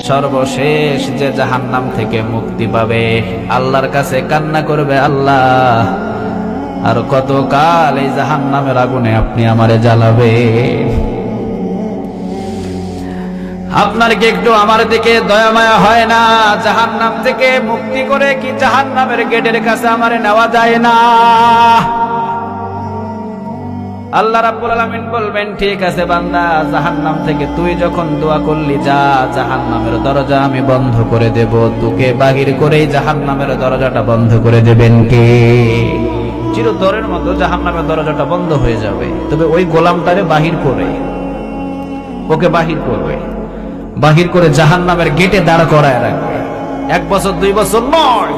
সর্বশেষ যে জাহান্নাম থেকে মুক্তি পাবে, আল্লাহর কাছে কান্না করবে, আল্লাহ আর কতকাল এই জাহান্নামের আগুনে আপনি আমারে জ্বালাবে? আপনার কি একটু আমার দিকে দয়া মায়া হয় না? জাহান্নাম থেকে মুক্তি করে কি জাহান্নামের গেটের কাছে আমারে নেওয়া যায় না? আল্লাহ রাব্বুল আলামিন বলবেন, ঠিক আছে বান্দা, জাহান্নাম থেকে তুই যখন দোয়া করলি, যা, জাহান্নামের দরজা আমি বন্ধ করে দেব। তোকে বাহির করেই জাহান্নামের দরজাটা বন্ধ করে দেবেন কে? চিরতরের মতো জাহান্নামের দরজাটা বন্ধ হয়ে যাবে, তবে ওই গোলামটারে বাহির করে, ওকে বাহির করবে, বাহির করে জাহান্নামের গেটে দাঁড় করায় রাখবে। 1 বছর 2 বছর নয়,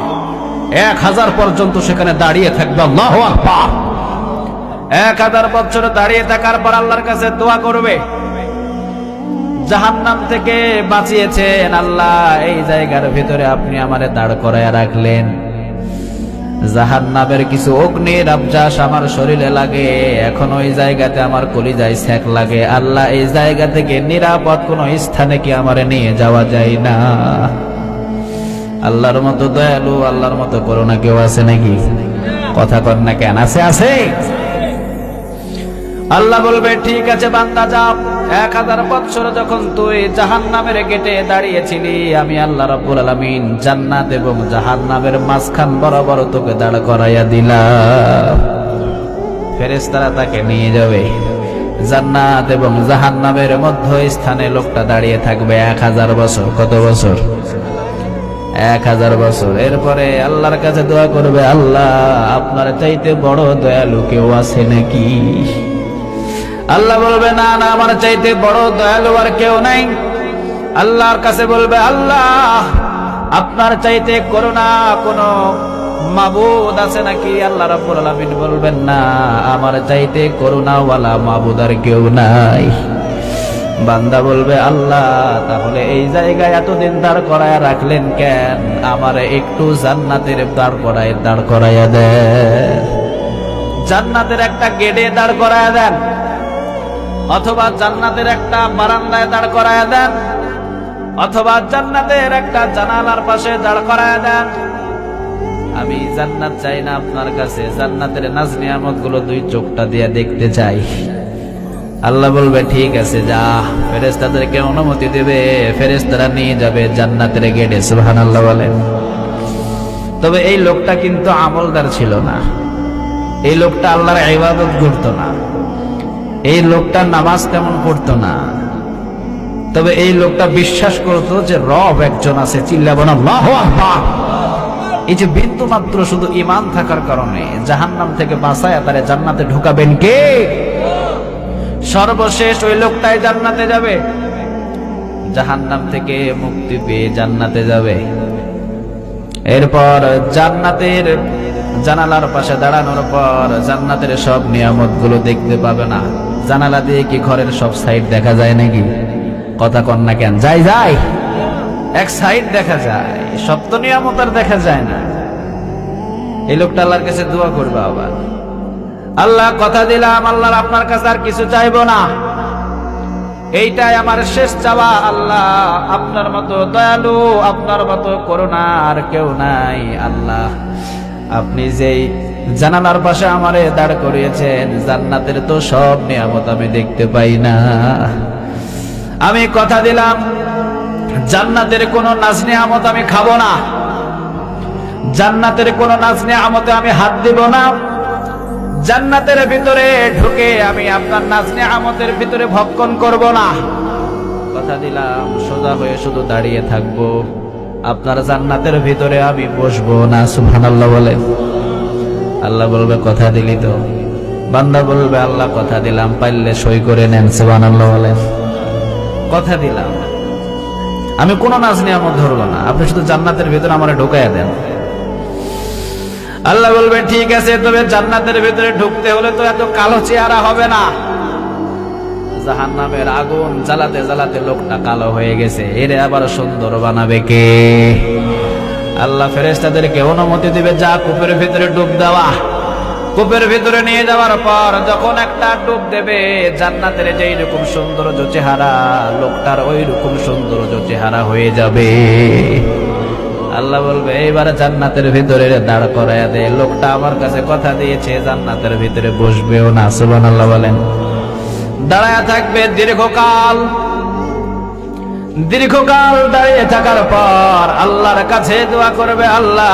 1000 পর্যন্ত সেখানে দাঁড়িয়ে থাকবে। আল্লাহু আকবার। 1000 বছর দাঁড়িয়ে থাকার পর আল্লাহর কাছে দোয়া করবে, জাহান্নাম থেকে বাঁচিয়েছেন আল্লাহ, এই জায়গার ভিতরে আপনি আমারে দাঁড় করায় রাখলেন, জাহান্নামের কিছু অগ্নির আবজাস আমার শরীরে লাগে, এখন ওই জায়গাতে আমার কলিজায় সেক লাগে, আল্লাহ এই জায়গা থেকে নিরাপদ কোন স্থানে কি আমারে নিয়ে যাওয়া যায় না? আল্লাহর মতো দয়ালু, আল্লাহর মতো করুণা কেউ আছে নাকি? কথা কর না কেন? আছে, আছে। আল্লাহ বলবে, ঠিক আছে বান্দা, যা। 1000 বছর যখন তুই জাহান্নামের গেটে দাঁড়িয়েছিলি, আমি আল্লাহ রাব্বুল আলামিন জান্নাত এবং জাহান্নামের মাঝখান বরাবর তোকে দাঁড় করাইয়া দিলাম। ফেরেশতারা তাকে নিয়ে যাবে, জান্নাত এবং জাহান্নামের মধ্যস্থানে লোকটা দাঁড়িয়ে থাকবে 1000 বছর। কত বছর? 1000 বছর। এরপরে আল্লাহর কাছে দোয়া করবে, আল্লাহ আপনার চাইতে বড় দয়ালু কেউ আছে নাকি? আল্লাহ বলবে, না না, আমার চাইতে বড় দয়ালু আর কেউ নাই। আল্লাহর কাছে বলবে, আল্লাহ আপনার চাইতে করুণা কোন মাবুদ আছে নাকি? আল্লাহ রাব্বুল আলামিন বলবেন, না, আমার চাইতে করুণাওয়ালা মাবুদ আর কেউ নাই। বান্দা বলবে, আল্লাহ তাহলে এই জায়গায় এতদিন দাঁড় করায়া রাখলেন কেন? আমার একটু জান্নাতের দাঁড় করাইয়া দেন, জান্নাতের একটা গেটে দাঁড় করাইয়া দেন, অথবা জান্নাতের একটা বারান্দায় দাঁড় করাইয়া দেন, অথবা জান্নাতের একটা জানালার পাশে দাঁড় করাইয়া দেন। আমি জান্নাত চাই না আপনার কাছে, জান্নাতের নাজ নিয়ামত গুলো 2 চোখটা দিয়ে দেখতে চাই। আল্লাহ বলবে, ঠিক আছে, যা। ফেরেশতাদেরকে অনুমতি দেবে, ফেরেশতারা নিয়ে যাবে জান্নাতের গেটে। সুবহানাল্লাহ বলেন। তবে এই লোকটা কিন্তু আমলদার ছিল না, এই লোকটা আল্লাহর ইবাদত করতো না, এই লোকটা নামাজ তেমন পড়তো না, তবে এই লোকটা বিশ্বাস করতো যে রব একজন আছে। চিল্লাবেন আল্লাহু আকবার। এই যে বিন্দু মাত্র শুধু ঈমান থাকার কারণে জাহান্নাম থেকে বাঁচায়া তারে জান্নাতে ঢোকাবেন কে? সর্বশেষ ওই লোকটাই জান্নাতে যাবে, জাহান্নাম থেকে মুক্তি পেয়ে জান্নাতে যাবে। এরপর জান্নাতের জানালার পাশে দাঁড়ানোর পর জান্নাতের সব নিয়ামত গুলো দেখতে পাবে না। জানালা দিয়ে কি ঘরের সব সাইড দেখা যায় নাকি? কথা কন না কেন? যাই যাই, এক সাইড দেখা যায়, সব তো নিয়ামত আর দেখা যায় না। এই লোকটা আল্লাহর কাছে দোয়া করবে আবার, আল্লাহ কথা দিলাম, আল্লাহর আপনার কাছে আর কিছু চাইবো না, এইটাই আমার শেষ চাওয়া। আল্লাহ আপনার মতো দয়ালু, আপনার মতো করুণা আর কেউ নাই। আল্লাহ আপনি যেই জানালার পাশে আমারে দাঁড় করিয়েছেন, জান্নাতের তো সব নিয়ামত আমি দেখতে পাই না। আমি কথা দিলাম, জান্নাতের কোন নাজ নিয়ামত আমি খাবো না, জান্নাতের কোন নাজ নিয়ামতে আমি হাত দিব না, জান্নাতের ভিতরে ঢুকে আমি আপনার নাজ নিয়ামতের ভিতরে ভক্ষণ করব না। কথা দিলাম, সোজা হয়ে শুধু দাঁড়িয়ে থাকবো, আপনার জান্নাতের ভিতরে আমি বসবো না। সুবহানাল্লাহ বলেন। আল্লাহ বলবে, কথা দিলি তো? বান্দা বলবে, আল্লাহ কথা দিলাম, পারলে সই করে নেন। সুবহানাল্লাহ বলেন। কথা দিলাম, আমি কোনো নাজ নিয়ামত ধরবো না, আপনি শুধু জান্নাতের ভিতরে আমারে ঢুকাইয়া দেন। আল্লাহ বলবে, ঠিক আছে, তবে জান্নাতের ভিতরে ঢুকতে হলে তো এত কালো চেহারা হবে না। জাহান্নামের আগুন জ্বালাতে জ্বালাতে লোকটা কালো হয়ে গেছে, এরে আবার সুন্দর বানাবে কে? আল্লাহ ফেরেশতাদেরকে অনুমতি দিবে, যা কূপের ভিতরে ডুব দেওয়া। কূপের ভিতরে নিয়ে যাওয়ার পর যখন একটা ডুব দেবে, জান্নাতের যেই রকম সৌন্দর্য চেহারা, লোকটার ওই রকম সৌন্দর্য চেহারা হয়ে যাবে। আল্লাহ বলবে এইবার জান্নাতের ভিতরে দাঁড় করায়া দে, লোকটা আমার কাছে কথা দিয়েছে জান্নাতের ভিতরে বসবেও না। সুবহানাল্লাহ বলেন। দাঁড়ায়া থাকবে দীর্ঘকাল। দীর্ঘকাল দাঁড়িয়ে থাকার পর আল্লাহর কাছে দোয়া করবে, আল্লাহ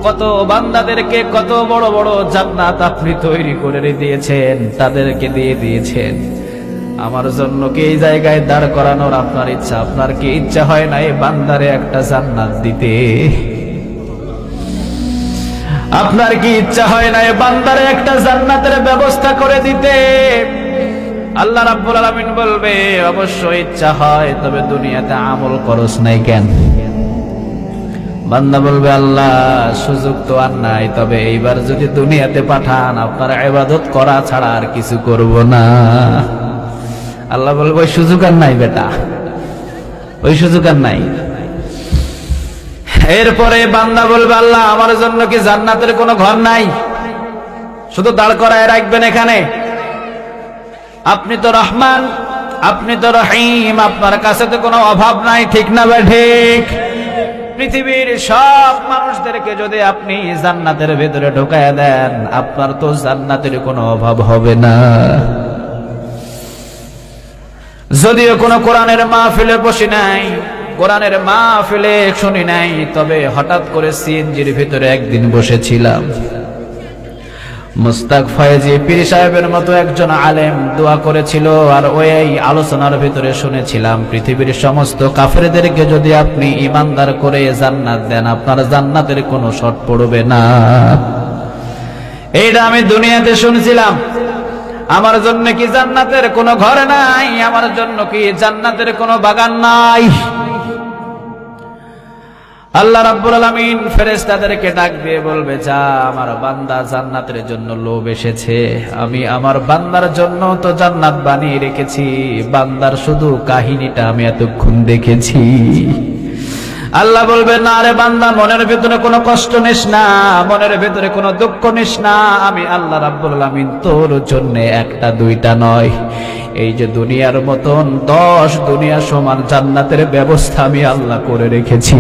কত বান্দাদেরকে কত বড় বড় জান্নাত আপনি তৈরি করে দিয়েছেন, তাদেরকে দিয়ে দিয়েছেন, আমার জন্য কি এই জায়গায় দাঁড় করানোর আপনার ইচ্ছা? আপনার কি ইচ্ছা হয় না এই বান্দারে একটা জান্নাত দিতে? আপনার কি ইচ্ছা হয় না এই বান্দারে একটা জান্নাতের ব্যবস্থা করে দিতে? আল্লাহ রাব্বুল আলামিন বলবে অবশ্যই ইচ্ছা হয়, তবে দুনিয়াতে আমল করস নাই কেন? বান্দা বলবে আল্লাহ সুযোগ তো আর নাই, তবে এইবার যদি দুনিয়াতে পাঠান আপনার ইবাদত করা ছাড়া আর কিছু করব না। আল্লাহ বলবে ওই সুযোগ আর নাই বেটা, ওই সুযোগ আর নাই। এরপরে বান্দা বলবে আল্লাহ আমার জন্য কি জান্নাতের কোনো ঘর নাই? শুধু দাঁড় করায় রাখবেন এখানে? আপনি তো রহমান, আপনি তো রহিম, আপনার কাছে তো কোনো অভাব নাই, ঠিক না বা ঠিক? পৃথিবীর সব মানুষদেরকে যদি আপনি জান্নাতের ভেতরে ঢোকায়া দেন, আপনার তো জান্নাতের কোনো অভাব হবে না। যদিও কোনো কোরআনের মাহফিলে বসি নাই, কোরআনের মাহফিলে শুনি নাই, তবে হঠাৎ করে সিএনজির ভিতরে একদিন বসেছিলাম। মুস্তাক ফয়েজি পীর সাহেবের মতো একজন আলেম দোয়া করেছিল, আর ওই আলোচনার ভিতরে শুনেছিলাম পৃথিবীর সমস্ত কাফেরদেরকে যদি আপনি ইমানদার করে জান্নাত দেন, আপনার জান্নাতের কোনো শর্ত পড়বে না। এইটা আমি দুনিয়াতে শুনছিলাম। আমার জন্য কি জান্নাতের কোনো ঘর নাই? আমার জন্য কি জান্নাতের কোনো বাগান নাই? আল্লাহ রাব্বুল আলামিন ফেরেশতাদেরকে ডাক দিয়ে বলবে, যা আমার বান্দা জান্নাতের জন্য লোভ এসেছে, আমি আমার বান্দার জন্য তো জান্নাত বানিয়ে রেখেছি, বান্দার শুধু কাহিনীটা আমি এতক্ষণ দেখেছি। আল্লাহ বলবে না রে বান্দা, মনের ভিতরে কোনো কষ্ট নিস না, মনের ভিতরে কোনো দুঃখ নিস না, আমি আল্লাহ রাব্বুল আলামিন তোর জন্য একটা দুইটা নয়, এই যে দুনিয়ার মতন 10 দুনিয়া সমান জান্নাতের ব্যবস্থা আমি আল্লাহ করে রেখেছি।